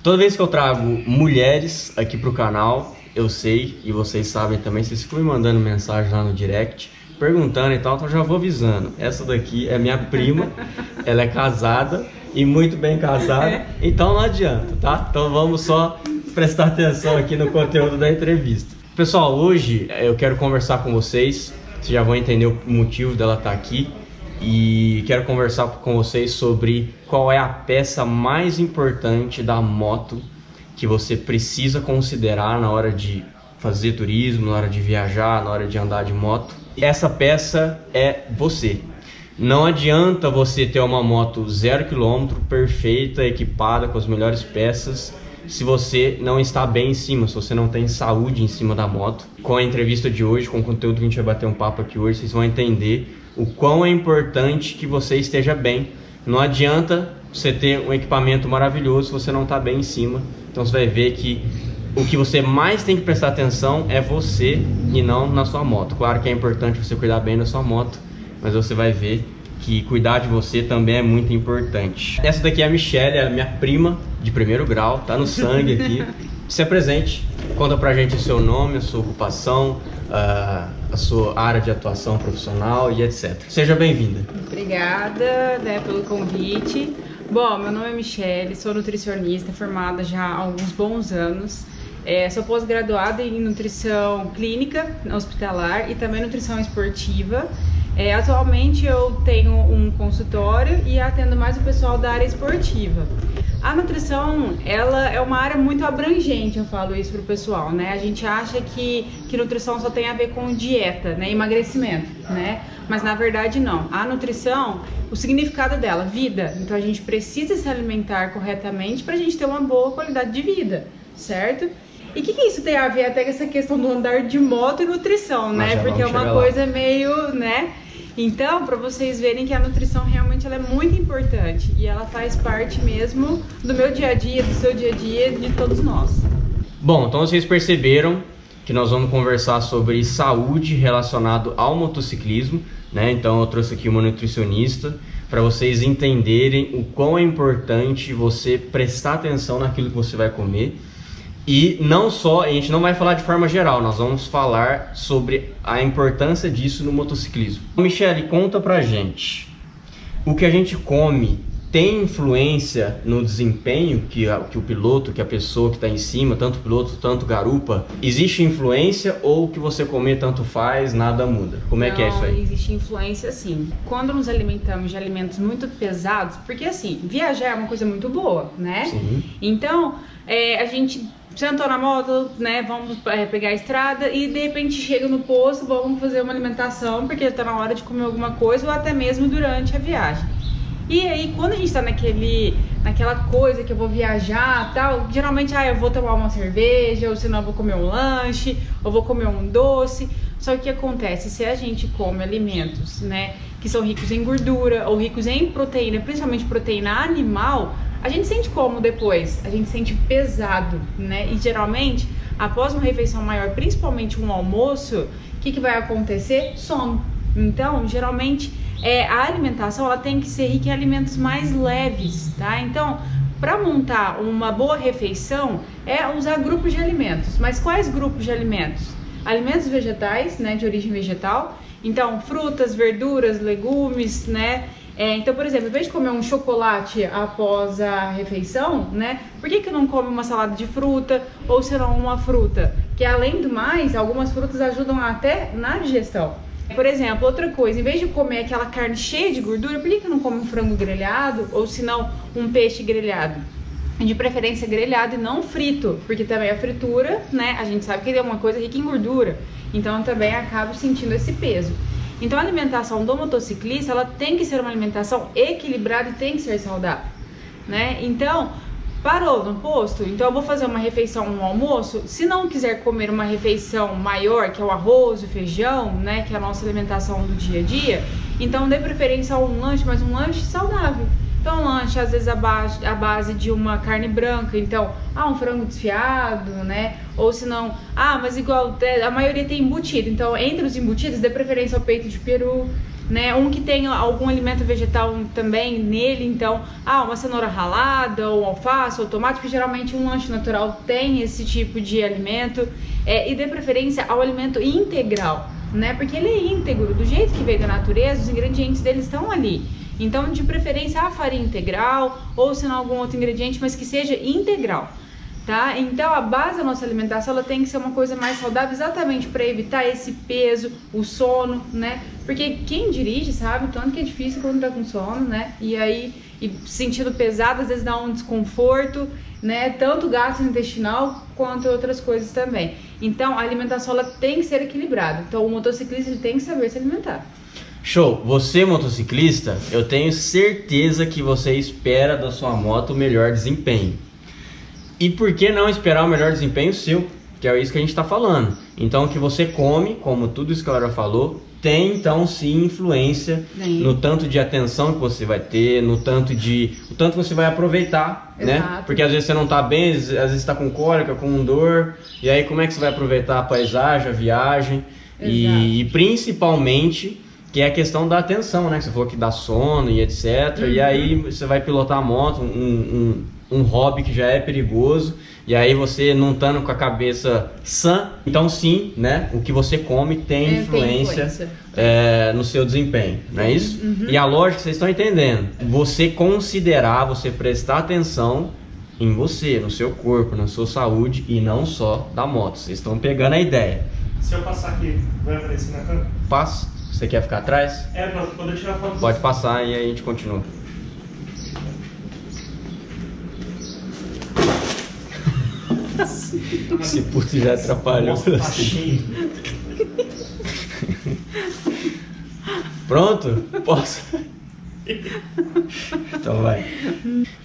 Toda vez que eu trago mulheres aqui pro canal, eu sei, e vocês sabem também, vocês ficam me mandando mensagem lá no direct, perguntando e tal, então já vou avisando. Essa daqui é minha prima, ela é casada e muito bem casada, então não adianta, tá? Então vamos só prestar atenção aqui no conteúdo da entrevista. Pessoal, hoje eu quero conversar com vocês, vocês já vão entender o motivo dela estar aqui. E quero conversar com vocês sobre qual é a peça mais importante da moto que você precisa considerar na hora de fazer turismo, na hora de viajar, na hora de andar de moto. Essa peça é você. Não adianta você ter uma moto 0 km, perfeita, equipada com as melhores peças, se você não está bem em cima, se você não tem saúde em cima da moto. Com a entrevista de hoje, com o conteúdo que a gente vai bater um papo aqui hoje, vocês vão entender o quão é importante que você esteja bem. Não adianta você ter um equipamento maravilhoso se você não está bem em cima. Então você vai ver que o que você mais tem que prestar atenção é você e não na sua moto. Claro que é importante você cuidar bem da sua moto, mas você vai ver que cuidar de você também é muito importante. Essa daqui é a Michelle, ela é minha prima de primeiro grau, tá no sangue aqui. Se apresente, conta pra gente o seu nome, a sua ocupação, a sua área de atuação profissional e etc. Seja bem-vinda. Obrigada, pelo convite. Bom, meu nome é Michelle, sou nutricionista, formada já há alguns bons anos. Sou pós-graduada em nutrição clínica hospitalar e também nutrição esportiva. Atualmente eu tenho um consultório e atendo mais o pessoal da área esportiva. A nutrição, ela é uma área muito abrangente, eu falo isso pro pessoal, né? A gente acha que nutrição só tem a ver com dieta, né? Emagrecimento, né? Mas na verdade não. A nutrição, o significado dela, vida. Então a gente precisa se alimentar corretamente pra gente ter uma boa qualidade de vida, certo? E o que isso tem a ver até com essa questão do andar de moto e nutrição, né? Porque é uma coisa meio, né? Então, para vocês verem que a nutrição realmente ela é muito importante e ela faz parte mesmo do meu dia a dia, do seu dia a dia, de todos nós. Bom, então vocês perceberam que nós vamos conversar sobre saúde relacionado ao motociclismo, né? Então eu trouxe aqui uma nutricionista para vocês entenderem o quão é importante você prestar atenção naquilo que você vai comer. E não só, a gente não vai falar de forma geral, nós vamos falar sobre a importância disso no motociclismo. Michelle, conta pra gente, o que a gente come tem influência no desempenho que o piloto, que a pessoa que está em cima, tanto o piloto, tanto garupa? Existe influência ou o que você comer tanto faz, nada muda? Como é que é isso aí? Não, existe influência sim. Quando nos alimentamos de alimentos muito pesados, porque assim, viajar é uma coisa muito boa, né? Sim. Então, a gente sentou na moto, né, vamos pegar a estrada e de repente chega no posto, vamos fazer uma alimentação porque tá na hora de comer alguma coisa ou até mesmo durante a viagem. E aí quando a gente tá naquela coisa que eu vou viajar tal, geralmente eu vou tomar uma cerveja, ou senão eu vou comer um lanche, ou vou comer um doce. Só que o que acontece, se a gente come alimentos, né, que são ricos em gordura ou ricos em proteína, principalmente proteína animal, a gente sente como depois? A gente sente pesado, né? E geralmente, após uma refeição maior, principalmente um almoço, o que vai acontecer? Sono. Então, geralmente, a alimentação ela tem que ser rica em alimentos mais leves, tá? Então, para montar uma boa refeição, usar grupos de alimentos. Mas quais grupos de alimentos? Alimentos vegetais, né? De origem vegetal. Então, frutas, verduras, legumes, né? Então, por exemplo, em vez de comer um chocolate após a refeição, né? Por que não come uma salada de fruta ou senão uma fruta? Que além do mais, algumas frutas ajudam até na digestão. Por exemplo, outra coisa, em vez de comer aquela carne cheia de gordura, por que não come um frango grelhado ou senão um peixe grelhado? De preferência grelhado e não frito, porque também a fritura, né? A gente sabe que é uma coisa rica em gordura, então também acaba sentindo esse peso. Então a alimentação do motociclista, ela tem que ser uma alimentação equilibrada e tem que ser saudável, né? Então, parou no posto, então eu vou fazer uma refeição no almoço. Se não quiser comer uma refeição maior, que é o arroz, o feijão, né, que é a nossa alimentação do dia a dia, então dê preferência a um lanche, mas um lanche saudável. Então um lanche, às vezes à base de uma carne branca, então, um frango desfiado, né? Ou se não, mas igual, a maioria tem embutido, então entre os embutidos, dê preferência ao peito de peru, né? Um que tem algum alimento vegetal também nele, então, uma cenoura ralada, ou alface, ou tomate, porque geralmente um lanche natural tem esse tipo de alimento, e dê preferência ao alimento integral, né? Porque ele é íntegro, do jeito que veio da natureza, os ingredientes dele estão ali. Então, de preferência, a farinha integral, ou se não algum outro ingrediente, mas que seja integral, tá? Então, a base da nossa alimentação, ela tem que ser uma coisa mais saudável, exatamente para evitar esse peso, o sono, né? Porque quem dirige sabe o tanto que é difícil quando tá com sono, né? E aí, sentindo pesado, às vezes dá um desconforto, né? Tanto gasto intestinal quanto outras coisas também. Então, a alimentação, ela tem que ser equilibrada. Então, o motociclista, ele tem que saber se alimentar. Show! Você, motociclista, eu tenho certeza que você espera da sua moto o melhor desempenho. E por que não esperar o melhor desempenho seu? Que é isso que a gente está falando. Então, o que você come, como tudo isso que a Laura falou, tem então sim influência no tanto de atenção que você vai ter, no tanto que você vai aproveitar, né? Porque às vezes você não tá bem, às vezes está com cólica, com dor, e aí como é que você vai aproveitar a paisagem, a viagem? E principalmente que é a questão da atenção, né? Que você falou que dá sono e etc. E aí você vai pilotar a moto, um hobby que já é perigoso, e aí você não estando com a cabeça sã, então sim, né? O que você come tem influência no seu desempenho, não é isso? E a lógica, vocês estão entendendo, você considerar, você prestar atenção em você, no seu corpo, na sua saúde e não só da moto. Vocês estão pegando a ideia. Se eu passar aqui, vai aparecer na câmera? Passa. Você quer ficar atrás? Pra poder tirar foto. Pode passar e aí a gente continua. Esse puto já atrapalhou. Nossa, tá cheio. Pronto? Posso? Então vai.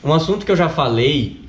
Um assunto que eu já falei,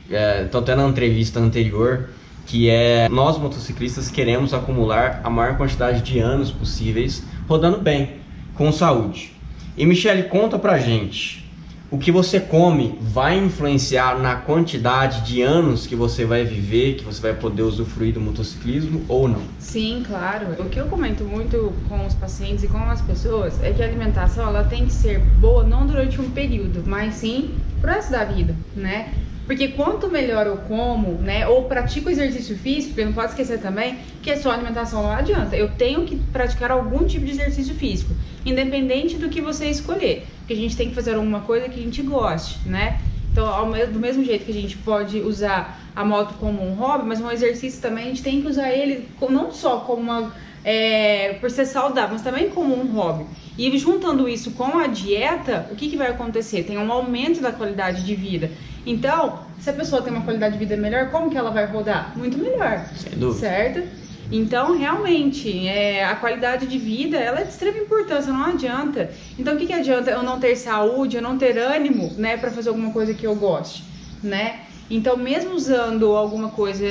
tô até na entrevista anterior, que é nós motociclistas queremos acumular a maior quantidade de anos possíveis rodando bem, com saúde. E Michele, conta pra gente, o que você come vai influenciar na quantidade de anos que você vai viver, que você vai poder usufruir do motociclismo ou não? Sim, claro. O que eu comento muito com os pacientes e com as pessoas é que a alimentação, ela tem que ser boa não durante um período, mas sim pro resto da vida, né? Porque quanto melhor eu como, né, ou pratico exercício físico, porque não pode esquecer também que só alimentação não adianta. Eu tenho que praticar algum tipo de exercício físico, independente do que você escolher. Porque a gente tem que fazer alguma coisa que a gente goste, né? Então, do mesmo jeito que a gente pode usar a moto como um hobby, mas um exercício também, a gente tem que usar ele não só como por ser saudável, mas também como um hobby. E juntando isso com a dieta, o que vai acontecer? Tem um aumento da qualidade de vida. Então, se a pessoa tem uma qualidade de vida melhor, como que ela vai rodar? Muito melhor, sem dúvida. Certo? Então, realmente, a qualidade de vida, ela é de extrema importância, não adianta. Então, o que adianta eu não ter saúde, eu não ter ânimo, né, para fazer alguma coisa que eu goste, né? Então, mesmo usando alguma coisa,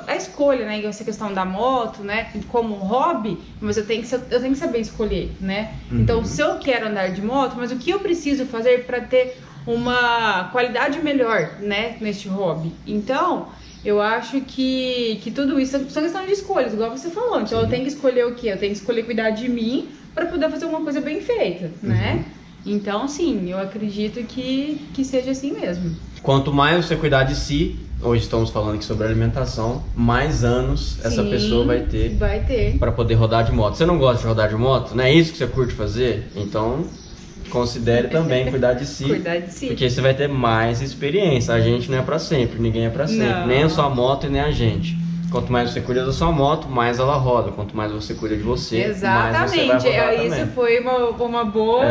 a escolha, né, essa questão da moto, né, como um hobby, mas eu tenho que saber escolher, né? Então, se eu quero andar de moto, mas o que eu preciso fazer para ter uma qualidade melhor, né, neste hobby? Então, eu acho que tudo isso são questões de escolhas, igual você falou. Então, eu tenho que escolher o quê? Eu tenho que escolher cuidar de mim para poder fazer uma coisa bem feita, né? Então, sim, eu acredito que seja assim mesmo. Quanto mais você cuidar de si, hoje estamos falando aqui sobre alimentação, mais anos essa pessoa vai ter para poder rodar de moto. Você não gosta de rodar de moto? Não é isso que você curte fazer? Então, considere também cuidar de si. Cuidar de si. Porque você vai ter mais experiência. A gente não é para sempre, ninguém é para sempre. Não. Nem a sua moto e nem a gente. Quanto mais você cuida da sua moto, mais ela roda. Quanto mais você cuida de você, exatamente, mais você vai rodar isso também. Foi uma boa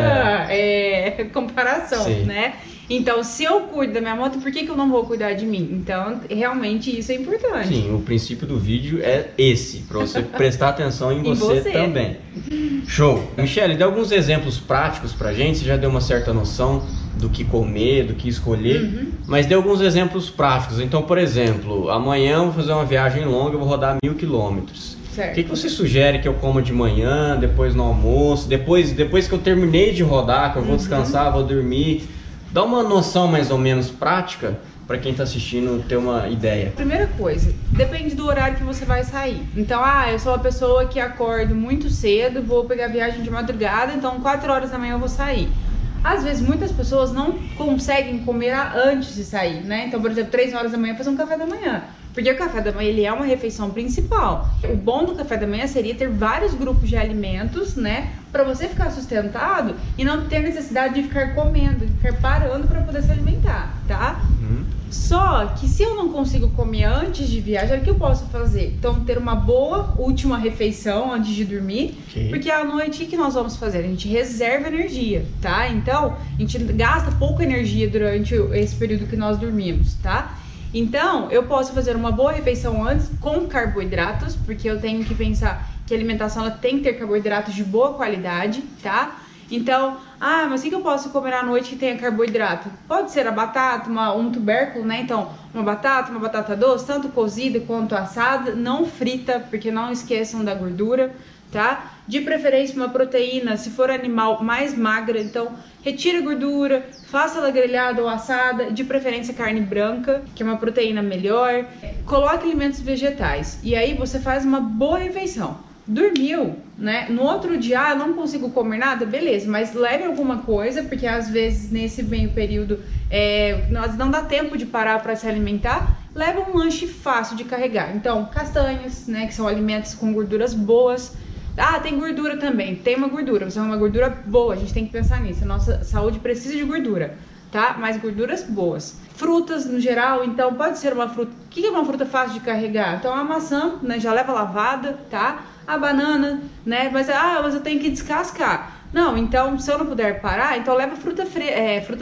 comparação, Sim. né? Então, se eu cuido da minha moto, por que eu não vou cuidar de mim? Então, realmente, isso é importante. Sim, o princípio do vídeo é esse, para você prestar atenção em você também. Show! Michele, dê alguns exemplos práticos pra gente, você já deu uma certa noção do que comer, do que escolher, mas dê alguns exemplos práticos. Então, por exemplo, amanhã eu vou fazer uma viagem longa, eu vou rodar 1000 quilômetros. O que você sugere que eu coma de manhã, depois no almoço, depois que eu terminei de rodar, que eu vou descansar, vou dormir? Dá uma noção mais ou menos prática para quem está assistindo ter uma ideia. Primeira coisa, depende do horário que você vai sair. Então, eu sou uma pessoa que acordo muito cedo, vou pegar viagem de madrugada, então 4 horas da manhã eu vou sair. Às vezes, muitas pessoas não conseguem comer antes de sair, né? Então, por exemplo, 3 horas da manhã fazer um café da manhã. Porque o café da manhã, ele é uma refeição principal. O bom do café da manhã seria ter vários grupos de alimentos, né? Para você ficar sustentado e não ter necessidade de ficar comendo, de ficar parando para poder se alimentar, tá? Só que se eu não consigo comer antes de viajar, o que eu posso fazer? Então, ter uma boa última refeição antes de dormir. Okay. Porque à noite, o que nós vamos fazer? A gente reserva energia, tá? Então, a gente gasta pouca energia durante esse período que nós dormimos, tá? Então, eu posso fazer uma boa refeição antes com carboidratos, porque eu tenho que pensar que a alimentação ela tem que ter carboidratos de boa qualidade, tá? Então, mas o que eu posso comer à noite que tenha carboidrato? Pode ser a batata, um tubérculo, né? Então, uma batata doce, tanto cozida quanto assada, não frita, porque não esqueçam da gordura, tá? De preferência uma proteína, se for animal, mais magra, então retira a gordura, faça ela grelhada ou assada, de preferência carne branca, que é uma proteína melhor. Coloque alimentos vegetais e aí você faz uma boa refeição. Dormiu, né? No outro dia, não consigo comer nada, beleza, mas leve alguma coisa, porque às vezes nesse meio período não dá tempo de parar para se alimentar. Leve um lanche fácil de carregar. Então, castanhas, né? Que são alimentos com gorduras boas. Tem gordura também, tem uma gordura, mas é uma gordura boa, a gente tem que pensar nisso. A nossa saúde precisa de gordura, tá? Mas gorduras boas. Frutas no geral, então pode ser uma fruta. O que é uma fruta fácil de carregar? Então a maçã, né? Já leva lavada, tá? A banana, né? Mas eu tenho que descascar. Não, então se eu não puder parar, então leva fruta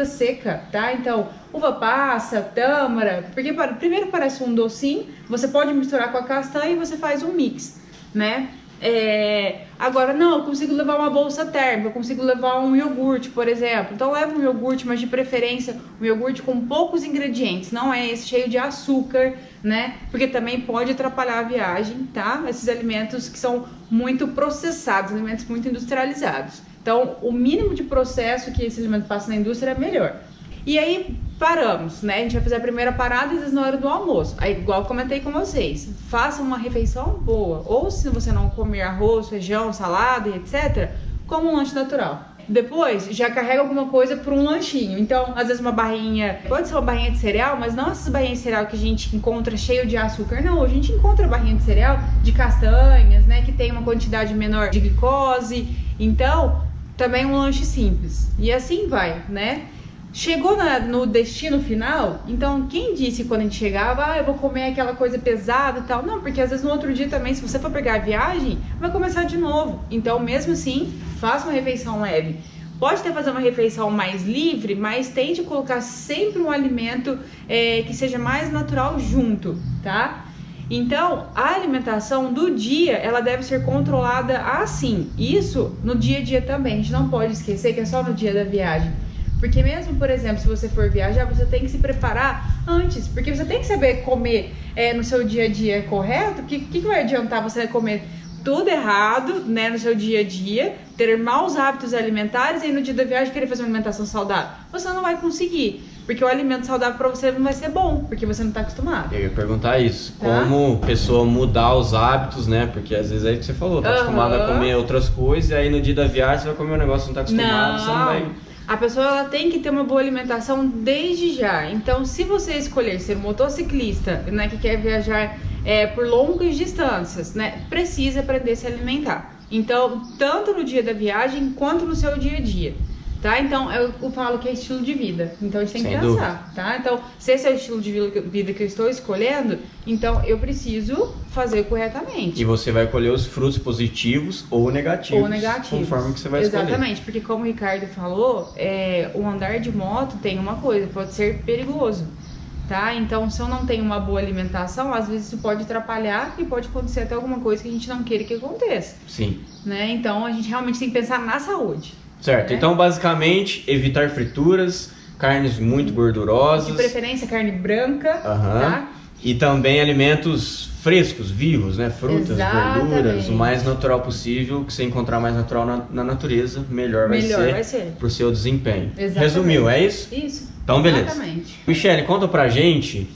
seca, tá? Então uva passa, tâmara, porque primeiro parece um docinho, você pode misturar com a castanha e você faz um mix, né? Agora não, eu consigo levar uma bolsa térmica, eu consigo levar um iogurte, por exemplo. Então leva um iogurte, mas de preferência um iogurte com poucos ingredientes, não é esse cheio de açúcar, né? Porque também pode atrapalhar a viagem, tá? Esses alimentos que são muito processados, alimentos muito industrializados. Então o mínimo de processo que esse alimento passa na indústria é melhor. E aí paramos, né? A gente vai fazer a primeira parada e às vezes na hora do almoço. Aí, igual eu comentei com vocês, faça uma refeição boa. Ou se você não comer arroz, feijão, salada e etc., coma um lanche natural. Depois, já carrega alguma coisa para um lanchinho. Então, às vezes uma barrinha, pode ser uma barrinha de cereal, mas não essas barrinhas de cereal que a gente encontra cheio de açúcar. Não, a gente encontra barrinha de cereal de castanhas, né? Que tem uma quantidade menor de glicose. Então, também um lanche simples. E assim vai, né? Chegou no destino final, então quem disse quando a gente chegava, eu vou comer aquela coisa pesada e tal? Não, porque às vezes no outro dia também, se você for pegar a viagem, vai começar de novo. Então mesmo assim, faça uma refeição leve. Pode até fazer uma refeição mais livre, mas tente colocar sempre um alimento que seja mais natural junto, tá? Então, a alimentação do dia, ela deve ser controlada assim. Isso no dia a dia também, a gente não pode esquecer que é só no dia da viagem. Porque mesmo, por exemplo, se você for viajar, você tem que se preparar antes. Porque você tem que saber comer no seu dia a dia correto. O que vai adiantar você comer tudo errado, né, no seu dia a dia, ter maus hábitos alimentares e aí no dia da viagem querer fazer uma alimentação saudável? Você não vai conseguir. Porque o alimento saudável para você não vai ser bom, porque você não está acostumado. Eu ia perguntar isso. Tá? Como pessoa mudar os hábitos, né? Porque às vezes é o que você falou, tá acostumado a comer outras coisas e aí no dia da viagem você vai comer um negócio que não está acostumado, você não vai... A pessoa ela tem que ter uma boa alimentação desde já. Então, se você escolher ser motociclista, né, que quer viajar por longas distâncias, né, precisa aprender a se alimentar. Então, tanto no dia da viagem quanto no seu dia a dia. Tá? Então, eu falo que é estilo de vida. Então, a gente tem que pensar, tá? Então, se esse é o estilo de vida que eu estou escolhendo, então eu preciso fazer corretamente. E você vai colher os frutos positivos ou negativos. Ou negativos. Conforme que você vai escolher. Exatamente, porque como o Ricardo falou, o andar de moto tem uma coisa, pode ser perigoso. Tá? Então, se eu não tenho uma boa alimentação, às vezes isso pode atrapalhar e pode acontecer até alguma coisa que a gente não queira que aconteça. Sim. Né? Então, a gente realmente tem que pensar na saúde. Certo, então basicamente evitar frituras, carnes muito De gordurosas. preferência carne branca, tá? E também alimentos frescos, vivos, né? Frutas, Exatamente. verduras, o mais natural possível, que você encontrar mais natural na natureza, melhor vai ser pro seu desempenho. Exatamente. Resumiu, é isso? Isso. Então, beleza. Exatamente. Michele, conta pra gente,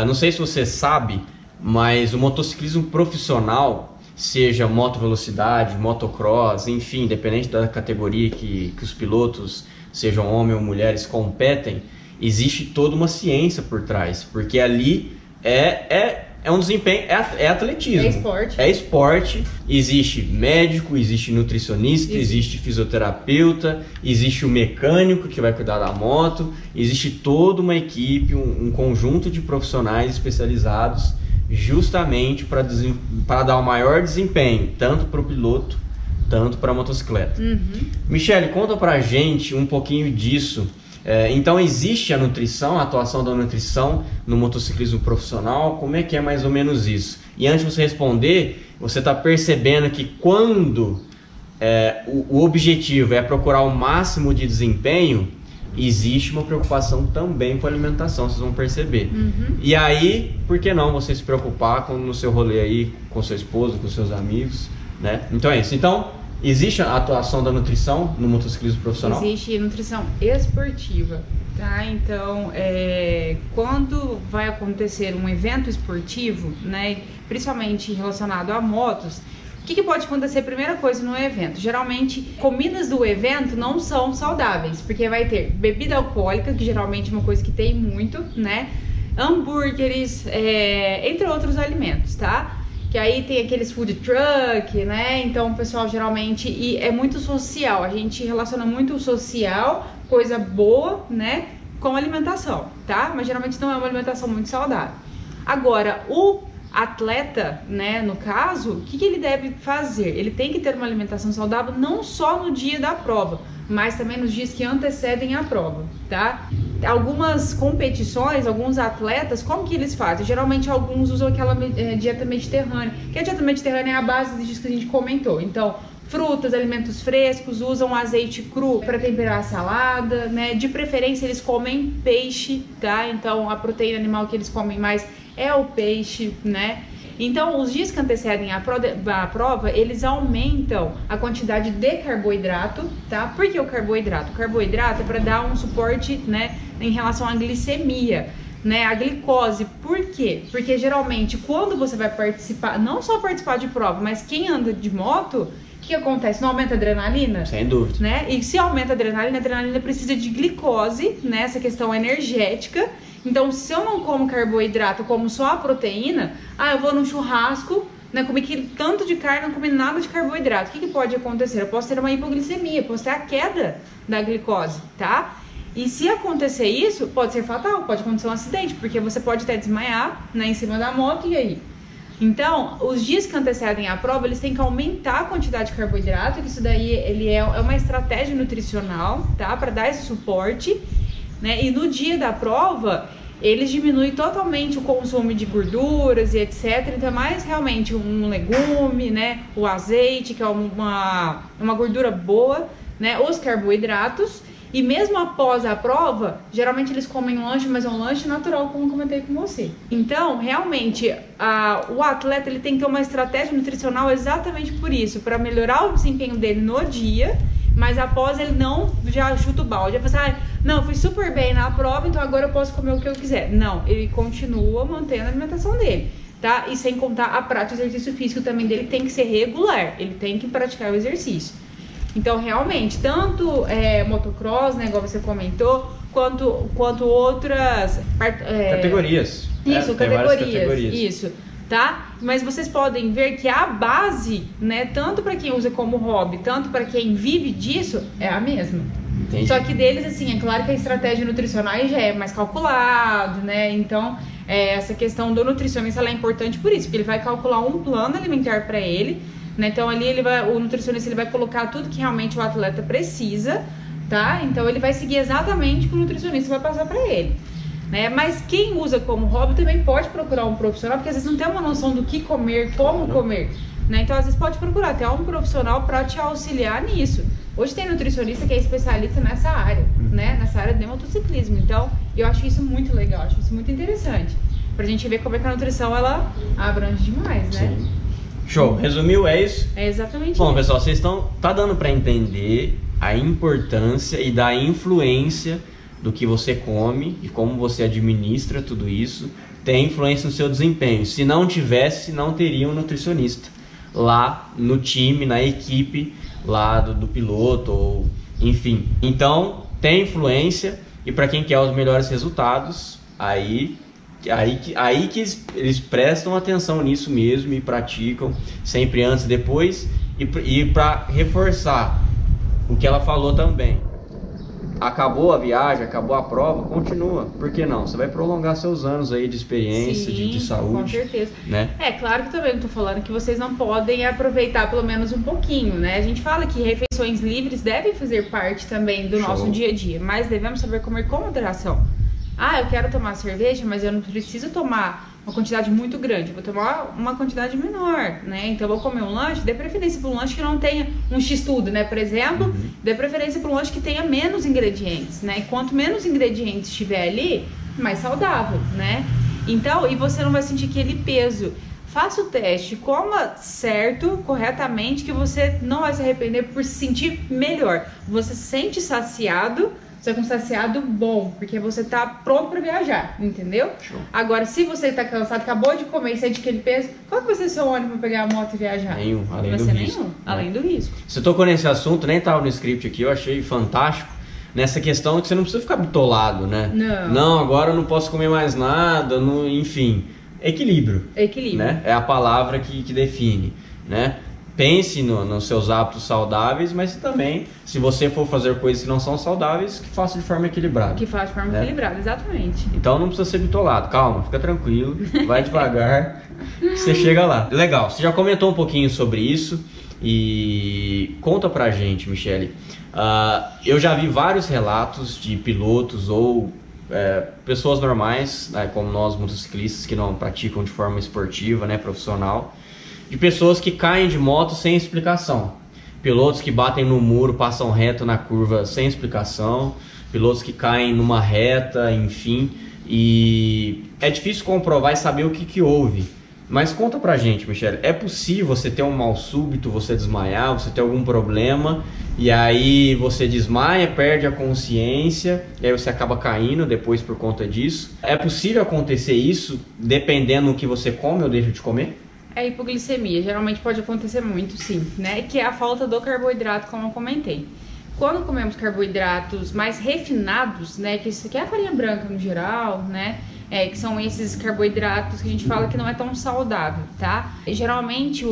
não sei se você sabe, mas o motociclismo profissional, seja moto velocidade, motocross, enfim, independente da categoria que os pilotos, sejam homens ou mulheres, competem, existe toda uma ciência por trás, porque ali é um desempenho, é atletismo. É esporte. É esporte, existe médico, existe nutricionista, existe fisioterapeuta, existe o mecânico que vai cuidar da moto, existe toda uma equipe, um conjunto de profissionais especializados justamente para dar o maior desempenho, tanto para o piloto, tanto para a motocicleta. Michele, conta pra gente um pouquinho disso. Então existe a nutrição, a atuação da nutrição no motociclismo profissional, como é que é mais ou menos isso? E antes de você responder, você está percebendo que quando o objetivo é procurar o máximo de desempenho, existe uma preocupação também com a alimentação, vocês vão perceber. E aí, por que não você se preocupar no seu rolê aí, com sua esposa, com seus amigos, né? Então é isso. Então, existe a atuação da nutrição no motociclismo profissional? Existe nutrição esportiva, tá? Então, quando vai acontecer um evento esportivo, né, principalmente relacionado a motos, o que pode acontecer? Primeira coisa no evento, geralmente comidas do evento não são saudáveis, porque vai ter bebida alcoólica, que geralmente é uma coisa que tem muito, né? Hambúrgueres, entre outros alimentos, tá? Que aí tem aqueles food truck, né? Então o pessoal geralmente, e é muito social, a gente relaciona muito o social, coisa boa, né, com alimentação, tá? Mas geralmente não é uma alimentação muito saudável. Agora, o atleta, né, no caso, o que ele deve fazer? Ele tem que ter uma alimentação saudável não só no dia da prova, mas também nos dias que antecedem a prova, tá? Algumas competições, alguns atletas, como que eles fazem? Geralmente alguns usam aquela dieta mediterrânea, que a dieta mediterrânea é a base disso que a gente comentou. Então, frutas, alimentos frescos, usam azeite cru para temperar a salada, né? De preferência eles comem peixe, tá? Então a proteína animal que eles comem mais é o peixe, né? Então, os dias que antecedem a prova, eles aumentam a quantidade de carboidrato, tá? Por que o carboidrato? O carboidrato é para dar um suporte, né, em relação à glicemia, né, a glicose. Por quê? Porque geralmente quando você vai participar, não só participar de prova, mas quem anda de moto, o que acontece? Não aumenta a adrenalina? Sem dúvida. Né? E se aumenta a adrenalina precisa de glicose, né? Essa questão energética. Então, se eu não como carboidrato, como só a proteína, eu vou num churrasco, né, comi tanto de carne, não comi nada de carboidrato. O que pode acontecer? Eu posso ter uma hipoglicemia, posso ter a queda da glicose, tá? E se acontecer isso, pode ser fatal, pode acontecer um acidente, porque você pode até desmaiar, né, em cima da moto, e aí? Então, os dias que antecedem a prova, eles têm que aumentar a quantidade de carboidrato, que isso daí ele é uma estratégia nutricional, tá? Para dar esse suporte, né? E no dia da prova, eles diminuem totalmente o consumo de gorduras e etc. Então, é mais realmente um legume, né? O azeite, que é uma gordura boa, né? Os carboidratos. E mesmo após a prova, geralmente eles comem um lanche, mas é um lanche natural, como eu comentei com você. Então, realmente, o atleta ele tem que ter uma estratégia nutricional exatamente por isso, para melhorar o desempenho dele no dia, mas após ele não já chuta o balde. Ele fala assim, não, fui super bem na prova, então agora eu posso comer o que eu quiser. Não, ele continua mantendo a alimentação dele, tá? E sem contar a prática de exercício físico também dele tem que ser regular, ele tem que praticar o exercício. Então, realmente, tanto motocross, né, igual você comentou, quanto outras categorias. Isso, categorias. Isso, tá? Mas vocês podem ver que a base, né, tanto para quem usa como hobby, tanto para quem vive disso, é a mesma. Entendi. Só que deles, assim, é claro que a estratégia nutricional já é mais calculado, né? Então, essa questão do nutricionista ela é importante por isso, porque ele vai calcular um plano alimentar para ele. Né? Então ali o nutricionista ele vai colocar tudo que realmente o atleta precisa, tá? Então ele vai seguir exatamente o que o nutricionista vai passar para ele, né? Mas quem usa como hobby também pode procurar um profissional, porque às vezes não tem uma noção do que comer, como comer, né? Então às vezes pode procurar até um profissional para te auxiliar nisso. Hoje tem nutricionista que é especialista nessa área, né, nessa área de motociclismo. Então, eu acho isso muito legal, acho isso muito interessante. Pra gente ver como é que a nutrição, ela abrange demais, né? Sim. Show, resumiu, é isso? É exatamente Bom, isso. pessoal, vocês tá dando para entender a importância e da influência do que você come e como você administra tudo isso, tem influência no seu desempenho. Se não tivesse, não teria um nutricionista lá no time, na equipe lá do piloto, ou enfim. Então, tem influência, e para quem quer os melhores resultados, aí que eles prestam atenção nisso mesmo e praticam sempre antes e depois. E para reforçar o que ela falou também, acabou a viagem, acabou a prova, continua, por que não? Você vai prolongar seus anos aí de experiência, Sim, de saúde. Com certeza, né? É claro que também estou falando que vocês não podem aproveitar pelo menos um pouquinho, né? A gente fala que refeições livres devem fazer parte também do nosso dia a dia, mas devemos saber comer com moderação. Ah, eu quero tomar cerveja, mas eu não preciso tomar uma quantidade muito grande, eu vou tomar uma quantidade menor, né? Então eu vou comer um lanche, dê preferência para um lanche que não tenha um x-tudo, né? Por exemplo, dê preferência para um lanche que tenha menos ingredientes, né? E quanto menos ingredientes tiver ali, mais saudável, né? Então, e você não vai sentir aquele peso. Faça o teste, coma certo, corretamente, que você não vai se arrepender por se sentir melhor. Você se sente saciado, você é um saciado bom, porque você tá pronto para viajar, entendeu? Show. Agora, se você tá cansado, acabou de comer e sente aquele peso, qual que vai ser seu ônibus para pegar a moto e viajar? Nenhum, além vai do ser risco. nenhum, além do risco. Você tocou nesse assunto, nem estava no script aqui, eu achei fantástico. Nessa questão que você não precisa ficar bitolado, né? Não, agora eu não posso comer mais nada, enfim. Equilíbrio. Equilíbrio. Né? É a palavra que define, né? Pense nos seus hábitos saudáveis, mas também, se você for fazer coisas que não são saudáveis, que faça de forma equilibrada. Que faz de forma equilibrada, exatamente. Então não precisa ser bitolado, calma, fica tranquilo, vai devagar, você chega lá. Legal, você já comentou um pouquinho sobre isso e conta pra gente, Michele. Eu já vi vários relatos de pilotos ou pessoas normais, né, como nós motociclistas que não praticam de forma esportiva, né, profissional, de pessoas que caem de moto sem explicação. Pilotos que batem no muro, passam reto na curva sem explicação. Pilotos que caem numa reta, enfim. E é difícil comprovar e saber o que houve. Mas conta pra gente, Michele, é possível você ter um mal súbito, você desmaiar, você ter algum problema, e aí você desmaia, perde a consciência, e aí você acaba caindo depois por conta disso? É possível acontecer isso dependendo do que você come ou deixa de comer? É hipoglicemia, geralmente pode acontecer muito, sim, né? Que é a falta do carboidrato, como eu comentei. Quando comemos carboidratos mais refinados, né? Que isso aqui é a farinha branca no geral, né? Que são esses carboidratos que a gente fala que não é tão saudável, tá? E, geralmente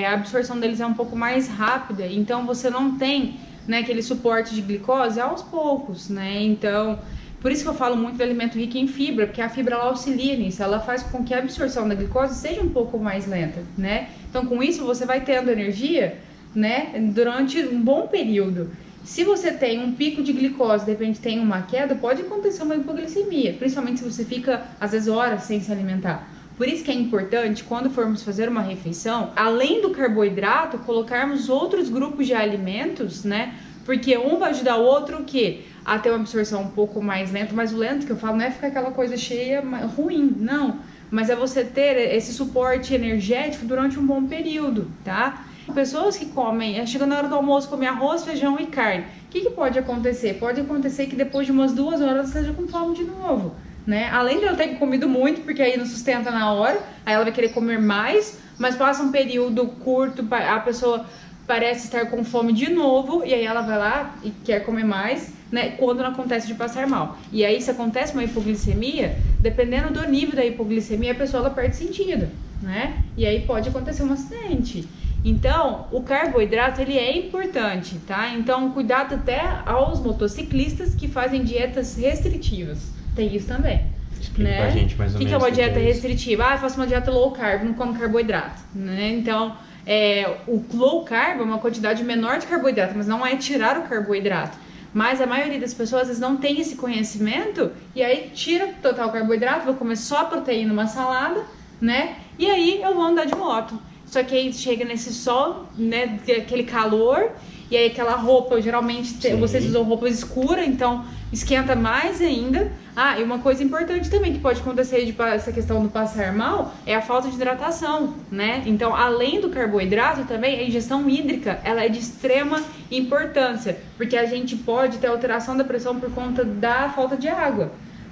a absorção deles é um pouco mais rápida, então você não tem, né, aquele suporte de glicose aos poucos, né? Então, por isso que eu falo muito do alimento rico em fibra, porque a fibra ela auxilia nisso, ela faz com que a absorção da glicose seja um pouco mais lenta, né? Então, com isso você vai tendo energia, né, durante um bom período. Se você tem um pico de glicose, de repente tem uma queda, pode acontecer uma hipoglicemia, principalmente se você fica, às vezes, horas sem se alimentar. Por isso que é importante, quando formos fazer uma refeição, além do carboidrato, colocarmos outros grupos de alimentos, né? Porque um vai ajudar o outro o quê? A ter uma absorção um pouco mais lenta, mas o lento que eu falo não é ficar aquela coisa cheia, ruim, não. Mas é você ter esse suporte energético durante um bom período, tá? Pessoas que comem, chegando na hora do almoço, comem arroz, feijão e carne. O que pode acontecer? Pode acontecer que depois de umas 2 horas você esteja com fome de novo, né? Além de ela ter comido muito, porque aí não sustenta na hora, aí ela vai querer comer mais, mas passa um período curto, a pessoa parece estar com fome de novo, e aí ela vai lá e quer comer mais, né? Quando não acontece de passar mal. E aí, se acontece uma hipoglicemia, dependendo do nível da hipoglicemia, a pessoa ela perde sentido, né? E aí pode acontecer um acidente. Então, o carboidrato ele é importante, tá? Então, cuidado até aos motociclistas que fazem dietas restritivas. Tem isso também. Explica né? pra gente mais ou menos. O que é uma dieta isso. restritiva? Ah, eu faço uma dieta low carb, não como carboidrato, né? Então, o low carb é uma quantidade menor de carboidrato, mas não é tirar o carboidrato. Mas a maioria das pessoas às vezes não tem esse conhecimento e aí tira total carboidrato, vou comer só proteína, uma salada, né? E aí eu vou andar de moto. Só que aí chega nesse sol, né, aquele calor, e aí aquela roupa, geralmente vocês usam roupas escuras, então esquenta mais ainda. Ah, e uma coisa importante também que pode acontecer de essa questão do passar mal é a falta de hidratação, né? Então, além do carboidrato também, a ingestão hídrica, ela é de extrema importância, porque a gente pode ter alteração da pressão por conta da falta de água,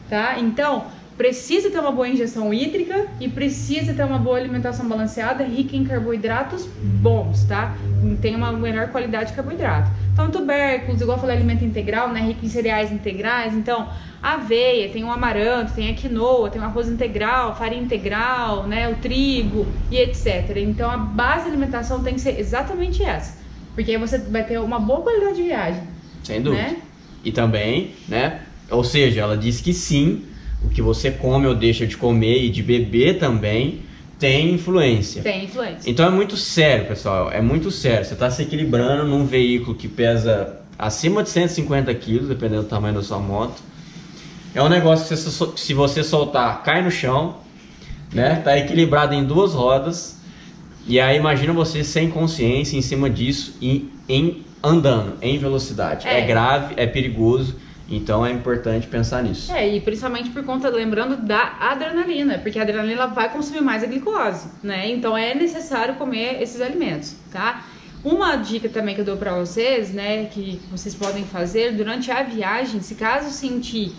tá? Então, precisa ter uma boa ingestão hídrica e precisa ter uma boa alimentação balanceada, rica em carboidratos bons, tá? Tem uma melhor qualidade de carboidrato. Então, tubérculos, igual eu falei, alimento integral, né? Rico em cereais integrais. Então, aveia, tem o amaranto, tem a quinoa, tem o arroz integral, farinha integral, né? O trigo e etc. Então, a base da alimentação tem que ser exatamente essa. Porque aí você vai ter uma boa qualidade de viagem. Sem dúvida. Né? E também, né? Ou seja, ela diz que sim, o que você come ou deixa de comer e de beber também tem influência. Tem influência. Então é muito sério, pessoal. É muito sério. Você está se equilibrando num veículo que pesa acima de 150 quilos, dependendo do tamanho da sua moto. É um negócio que se você soltar, cai no chão, né? Tá equilibrado em duas rodas. E aí imagina você sem consciência em cima disso e andando em velocidade. É grave, é perigoso. Então é importante pensar nisso. E principalmente por conta, lembrando, da adrenalina, porque a adrenalina vai consumir mais a glicose, né? Então é necessário comer esses alimentos, tá? Uma dica também que eu dou pra vocês, né, que vocês podem fazer durante a viagem, se caso sentir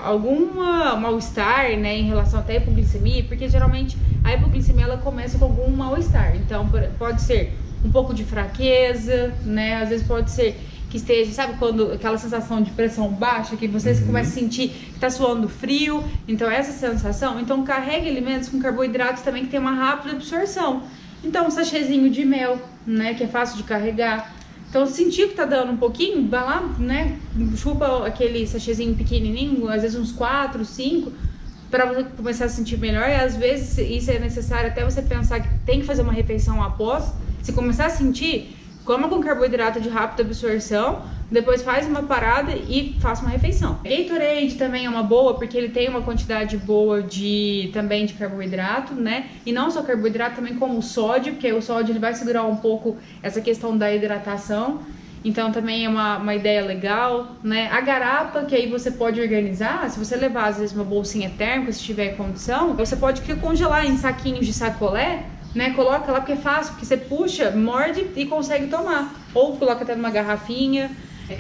alguma mal-estar, né, em relação até à hipoglicemia, porque geralmente a hipoglicemia ela começa com algum mal-estar. Então pode ser um pouco de fraqueza, né? Às vezes pode ser que esteja, sabe quando aquela sensação de pressão baixa, que você começa a sentir que está suando frio, então essa sensação, então carregue alimentos com carboidratos também que tem uma rápida absorção. Então um sachêzinho de mel, né, que é fácil de carregar. Então sentir que tá dando um pouquinho, vai lá, né, chupa aquele sachêzinho pequenininho, às vezes uns 4, 5, para você começar a sentir melhor. E às vezes isso é necessário até você pensar que tem que fazer uma refeição após, se começar a sentir, coma com carboidrato de rápida absorção, depois faz uma parada e faça uma refeição. Gatorade também é uma boa, porque ele tem uma quantidade boa também de carboidrato, né? E não só carboidrato, também como o sódio, porque o sódio ele vai segurar um pouco essa questão da hidratação. Então também é uma ideia legal, né? A garapa, que aí você pode organizar, se você levar às vezes uma bolsinha térmica, se tiver condição, você pode congelar em saquinhos de sacolé, né? Coloca lá porque é fácil, porque você puxa, morde e consegue tomar. Ou coloca até numa garrafinha.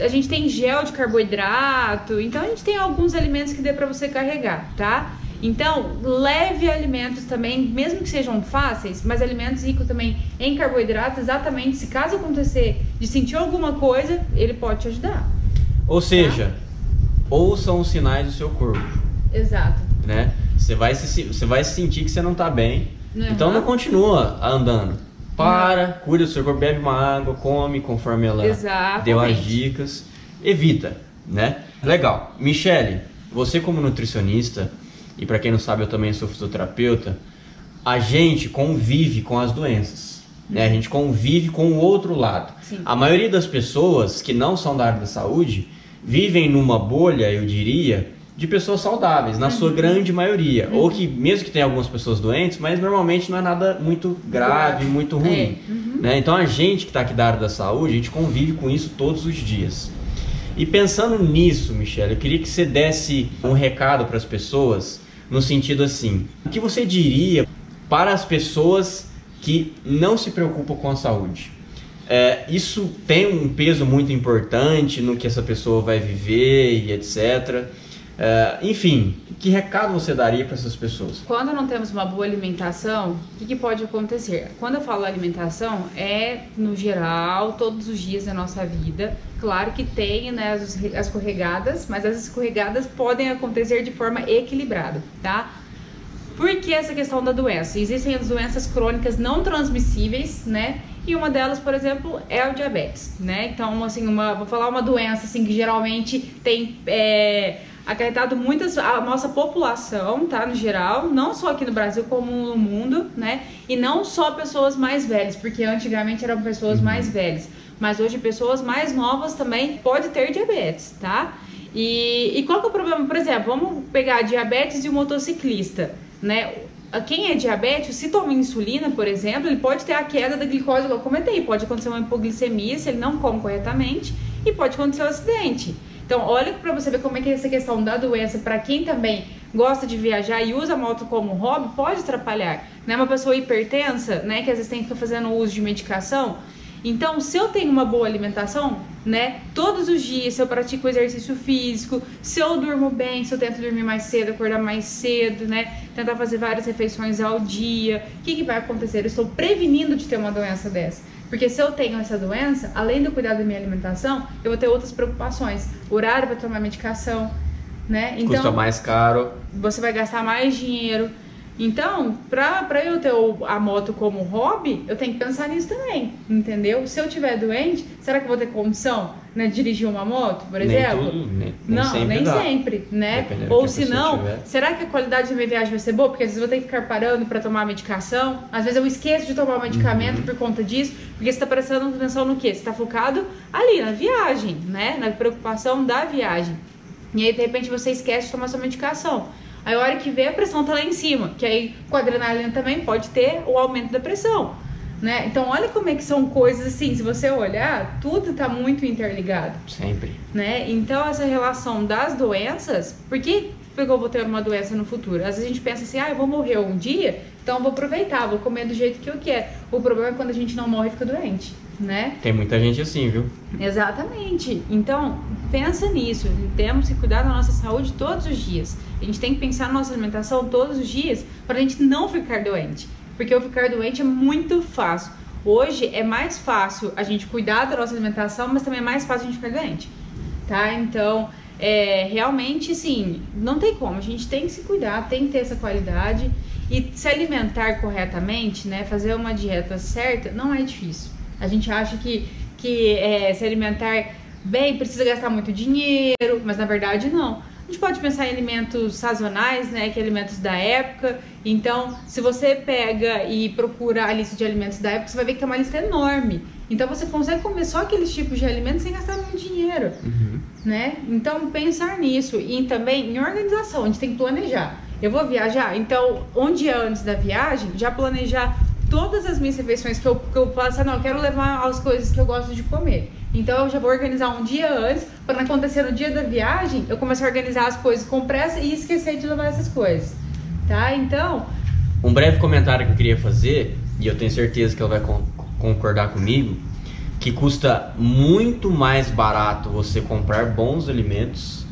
A gente tem gel de carboidrato, então a gente tem alguns alimentos que dê pra você carregar, tá? Então, leve alimentos também, mesmo que sejam fáceis, mas alimentos ricos também em carboidrato, exatamente, se caso acontecer de sentir alguma coisa, ele pode te ajudar. Ou seja, ouçam os sinais do seu corpo. Exato. Né? Você vai sentir que você não tá bem. Então não continua andando. Cuida do seu corpo, bebe uma água, come conforme ela deu as dicas. Evita, né? Legal. Michele, você como nutricionista, e para quem não sabe eu também sou fisioterapeuta, a gente convive com as doenças, né? A gente convive com o outro lado. Sim. A maioria das pessoas que não são da área da saúde vivem numa bolha, eu diria, de pessoas saudáveis, na sua grande maioria. Ou que, mesmo que tenha algumas pessoas doentes, mas normalmente não é nada muito grave, muito ruim. Né? Então a gente que está aqui da área da saúde, a gente convive com isso todos os dias. E pensando nisso, Michele, eu queria que você desse um recado para as pessoas, no sentido assim, o que você diria para as pessoas que não se preocupam com a saúde? Isso tem um peso muito importante no que essa pessoa vai viver e etc. Enfim, que recado você daria para essas pessoas? Quando não temos uma boa alimentação, o que pode acontecer? Quando eu falo alimentação, no geral, todos os dias da nossa vida. Claro que tem, né, as escorregadas, mas as escorregadas podem acontecer de forma equilibrada, tá? Por que essa questão da doença? Existem as doenças crônicas não transmissíveis, né? E uma delas, por exemplo, é o diabetes, né? Então, assim, vou falar uma doença assim que geralmente tem acarretado a nossa população, tá, no geral, não só aqui no Brasil como no mundo, né, e não só pessoas mais velhas, porque antigamente eram pessoas mais velhas, mas hoje pessoas mais novas também podem ter diabetes, tá, e qual que é o problema? Por exemplo, vamos pegar diabetes de um motociclista, né, quem é diabético, se toma insulina, por exemplo, ele pode ter a queda da glicose, igual eu comentei, pode acontecer uma hipoglicemia se ele não come corretamente, e pode acontecer um acidente. Então, olha pra você ver como é que essa questão da doença, pra quem também gosta de viajar e usa a moto como hobby, pode atrapalhar. Né? Uma pessoa hipertensa, né, que às vezes tem que ficar fazendo uso de medicação. Então, se eu tenho uma boa alimentação, né, todos os dias, se eu pratico exercício físico, se eu durmo bem, se eu tento dormir mais cedo, acordar mais cedo, né, tentar fazer várias refeições ao dia, o que vai acontecer? Eu estou prevenindo de ter uma doença dessa. Porque se eu tenho essa doença, além do cuidar da minha alimentação, eu vou ter outras preocupações. Horário para tomar medicação, né? Então, custa mais caro. Você vai gastar mais dinheiro. Então, pra eu ter a moto como hobby, eu tenho que pensar nisso também, entendeu? Se eu tiver doente, será que eu vou ter condição, né, de dirigir uma moto, por exemplo? Nem Não, sempre nem dá. sempre, né? Dependendo Ou do que a se pessoa não, tiver. será que a qualidade da minha viagem vai ser boa? Porque às vezes eu vou ter que ficar parando pra tomar medicação. Às vezes eu esqueço de tomar o medicamento por conta disso, porque você tá prestando atenção no quê? Você tá focado ali, na viagem, né? Na preocupação da viagem. E aí, de repente, você esquece de tomar sua medicação. Aí a hora que vê, a pressão tá lá em cima, que aí com a adrenalina também pode ter o aumento da pressão, né? Então olha como é que são coisas assim, se você olhar, tudo tá muito interligado. Sempre. Né? Então essa relação das doenças, por que eu vou ter uma doença no futuro? Às vezes a gente pensa assim, eu vou morrer um dia, então eu vou aproveitar, vou comer do jeito que eu quero. O problema é quando a gente não morre e fica doente, né? Tem muita gente assim, viu? Exatamente. Então, pensa nisso. Temos que cuidar da nossa saúde todos os dias. A gente tem que pensar na nossa alimentação todos os dias para a gente não ficar doente. Porque o ficar doente é muito fácil. Hoje é mais fácil a gente cuidar da nossa alimentação, mas também é mais fácil a gente ficar doente. Tá? Então, realmente, sim, não tem como. A gente tem que se cuidar, tem que ter essa qualidade. E se alimentar corretamente, né? Fazer uma dieta certa, não é difícil. A gente acha que se alimentar bem precisa gastar muito dinheiro, mas na verdade não. A gente pode pensar em alimentos sazonais, né, que é alimentos da época. Então, se você pega e procura a lista de alimentos da época, você vai ver que tem uma lista enorme. Então, você consegue comer só aqueles tipos de alimentos sem gastar muito dinheiro, né? Então, pensar nisso e também em organização, a gente tem que planejar. Eu vou viajar, então, um dia antes da viagem, já planejar todas as minhas refeições que eu faço, não, eu quero levar as coisas que eu gosto de comer. Então eu já vou organizar um dia antes, para não acontecer no dia da viagem, eu começo a organizar as coisas com pressa e esquecer de levar essas coisas, tá? Então... Um breve comentário que eu queria fazer, e eu tenho certeza que ela vai concordar comigo, que custa muito mais barato você comprar bons alimentos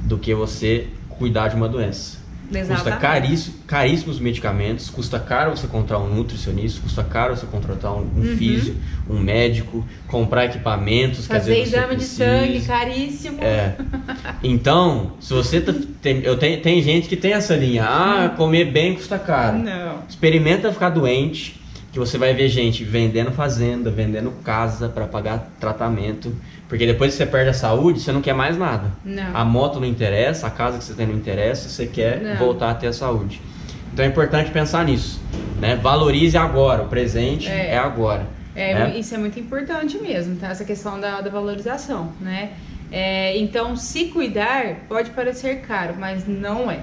do que você cuidar de uma doença. Exatamente. Custa caríssimos medicamentos, custa caro você contratar um nutricionista, custa caro você contratar um físio, um médico, comprar equipamentos, fazer que às vezes exame de sangue, caríssimo. Então, se você tem gente que tem essa linha, comer bem custa caro. Não. Experimenta ficar doente, que você vai ver gente vendendo fazenda, vendendo casa para pagar tratamento. Porque depois que você perde a saúde, você não quer mais nada. Não. A moto não interessa, a casa que você tem não interessa, você quer voltar a ter a saúde. Então é importante pensar nisso, né? Valorize agora, o presente é agora. Isso é muito importante mesmo, tá? Essa questão da valorização, né? Então, se cuidar pode parecer caro, mas não é.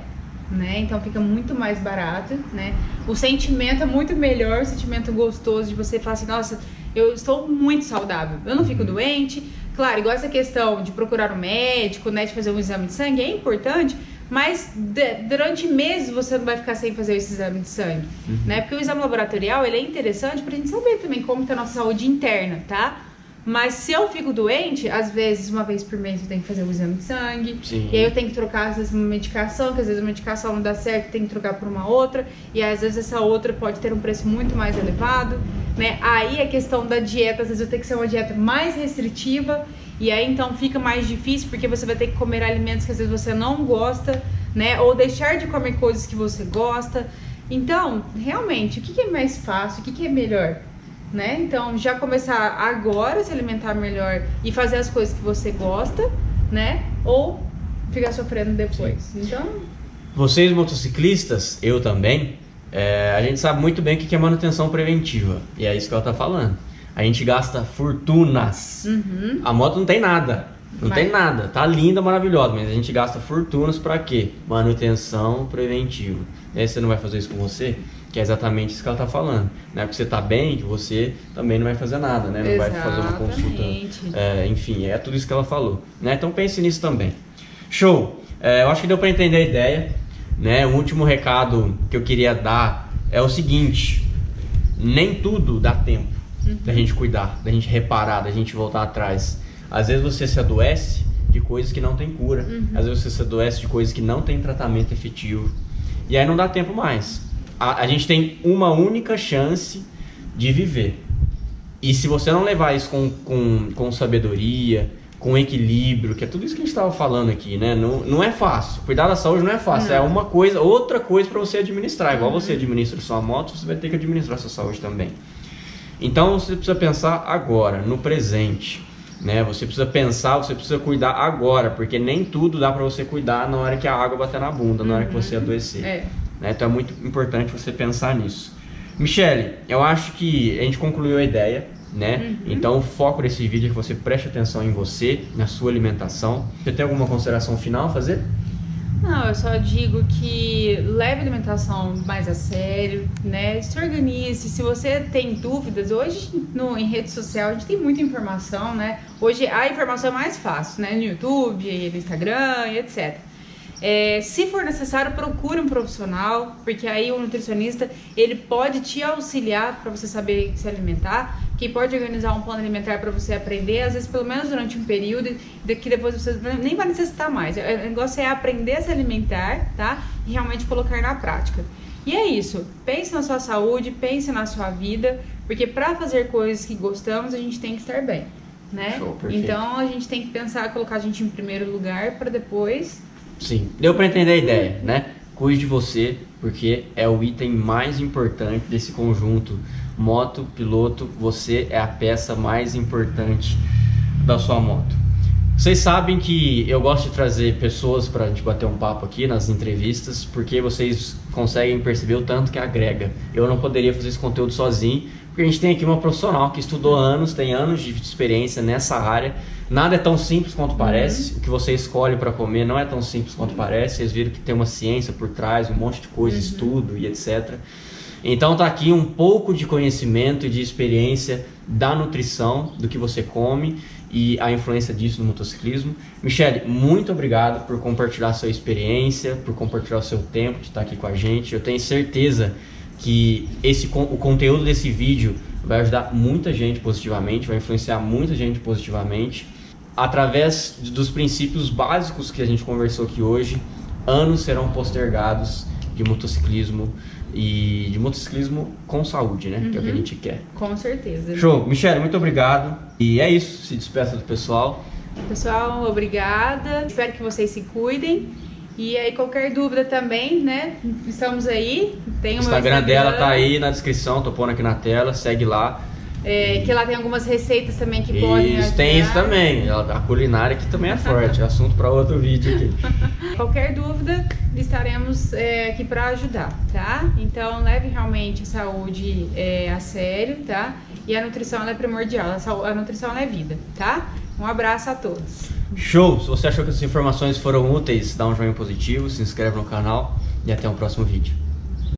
Né? Então fica muito mais barato, né? O sentimento é muito melhor, o sentimento gostoso de você falar assim, nossa, eu estou muito saudável, eu não fico doente. Claro, igual essa questão de procurar um médico, né, de fazer um exame de sangue é importante, mas durante meses você não vai ficar sem fazer esse exame de sangue, né? Porque o exame laboratorial, ele é interessante pra gente saber também como tá a nossa saúde interna, tá? Mas se eu fico doente, às vezes, uma vez por mês eu tenho que fazer o exame de sangue. Sim. E aí eu tenho que trocar, às vezes, uma medicação, que às vezes a medicação não dá certo, tem que trocar por uma outra. E às vezes essa outra pode ter um preço muito mais elevado, né? Aí a questão da dieta, às vezes eu tenho que ser uma dieta mais restritiva. E aí então fica mais difícil, porque você vai ter que comer alimentos que às vezes você não gosta, né? Ou deixar de comer coisas que você gosta. Então, realmente, o que é mais fácil? O que é melhor? Né? Então, já começar agora a se alimentar melhor e fazer as coisas que você gosta, né? Ou ficar sofrendo depois. Sim. Então, vocês motociclistas, eu também, a gente sabe muito bem o que é manutenção preventiva. E é isso que ela tá falando. A gente gasta fortunas. A moto não tem nada. Não tem nada. Tá linda, maravilhosa, mas a gente gasta fortunas pra quê? Manutenção preventiva. E aí você não vai fazer isso com você? Que é exatamente isso que ela tá falando. Não é porque você tá bem que você também não vai fazer nada, né? Não vai fazer uma consulta. Enfim, é tudo isso que ela falou, né? Então pense nisso também. Show! Eu acho que deu para entender a ideia, né? O último recado que eu queria dar é o seguinte: nem tudo dá tempo da gente cuidar, da gente reparar, da gente voltar atrás. Às vezes você se adoece de coisas que não tem cura, às vezes você se adoece de coisas que não tem tratamento efetivo, e aí não dá tempo mais. A gente tem uma única chance de viver, e se você não levar isso com sabedoria, com equilíbrio, que é tudo isso que a gente estava falando aqui, né? Não é fácil, cuidar da saúde não é fácil, é uma coisa, outra coisa para você administrar. Igual você administra sua moto, você vai ter que administrar sua saúde também. Então você precisa pensar agora, no presente, né? Você precisa pensar, você precisa cuidar agora, porque nem tudo dá para você cuidar na hora que a água bater na bunda, na hora que você adoecer. Né? Então é muito importante você pensar nisso. Michele, eu acho que a gente concluiu a ideia, né? Então o foco desse vídeo é que você preste atenção em você, na sua alimentação. Você tem alguma consideração final a fazer? Não, eu só digo que leve a alimentação mais a sério, né? Se organize. Se você tem dúvidas, hoje em rede social a gente tem muita informação, né? Hoje a informação é mais fácil, né? No YouTube, no Instagram e etc. Se for necessário, procure um profissional, porque aí o nutricionista ele pode te auxiliar para você saber se alimentar, que pode organizar um plano alimentar para você aprender, às vezes pelo menos durante um período, que depois você nem vai necessitar mais. O negócio é aprender a se alimentar, tá? E realmente colocar na prática. E é isso, pense na sua saúde, pense na sua vida, porque para fazer coisas que gostamos a gente tem que estar bem, né? Show, perfeito. Então a gente tem que pensar, colocar a gente em primeiro lugar para depois... Sim, deu para entender a ideia, né? Cuide de você, porque é o item mais importante desse conjunto. Moto, piloto, você é a peça mais importante da sua moto. Vocês sabem que eu gosto de trazer pessoas para a gente bater um papo aqui nas entrevistas, porque vocês conseguem perceber o tanto que agrega. Eu não poderia fazer esse conteúdo sozinho, porque a gente tem aqui uma profissional que estudou anos, tem anos de experiência nessa área. Nada é tão simples quanto parece. O que você escolhe para comer não é tão simples quanto parece. Vocês viram que tem uma ciência por trás, um monte de coisa, estudo e etc. Então tá aqui um pouco de conhecimento e de experiência da nutrição, do que você come e a influência disso no motociclismo. Michele, muito obrigado por compartilhar a sua experiência, por compartilhar o seu tempo de estar aqui com a gente. Eu tenho certeza que o conteúdo desse vídeo vai ajudar muita gente positivamente, vai influenciar muita gente positivamente. Através dos princípios básicos que a gente conversou aqui hoje, anos serão postergados de motociclismo e de motociclismo com saúde, né? Que é o que a gente quer. Com certeza. Show! Michele, muito obrigado. E é isso, se despeça do pessoal. Pessoal, obrigada. Espero que vocês se cuidem. E aí, qualquer dúvida também, né? Estamos aí. Tem o Instagram dela tá aí na descrição, tô pondo aqui na tela, segue lá. Que lá tem algumas receitas também que podem ajudar. Tem isso também, a culinária aqui também é forte, assunto para outro vídeo aqui. Qualquer dúvida, estaremos aqui para ajudar, tá? Então leve realmente a saúde a sério, tá? E a nutrição ela é primordial, a nutrição ela é vida, tá? Um abraço a todos. Show! Se você achou que essas informações foram úteis, dá um joinha positivo, se inscreve no canal e até o próximo vídeo.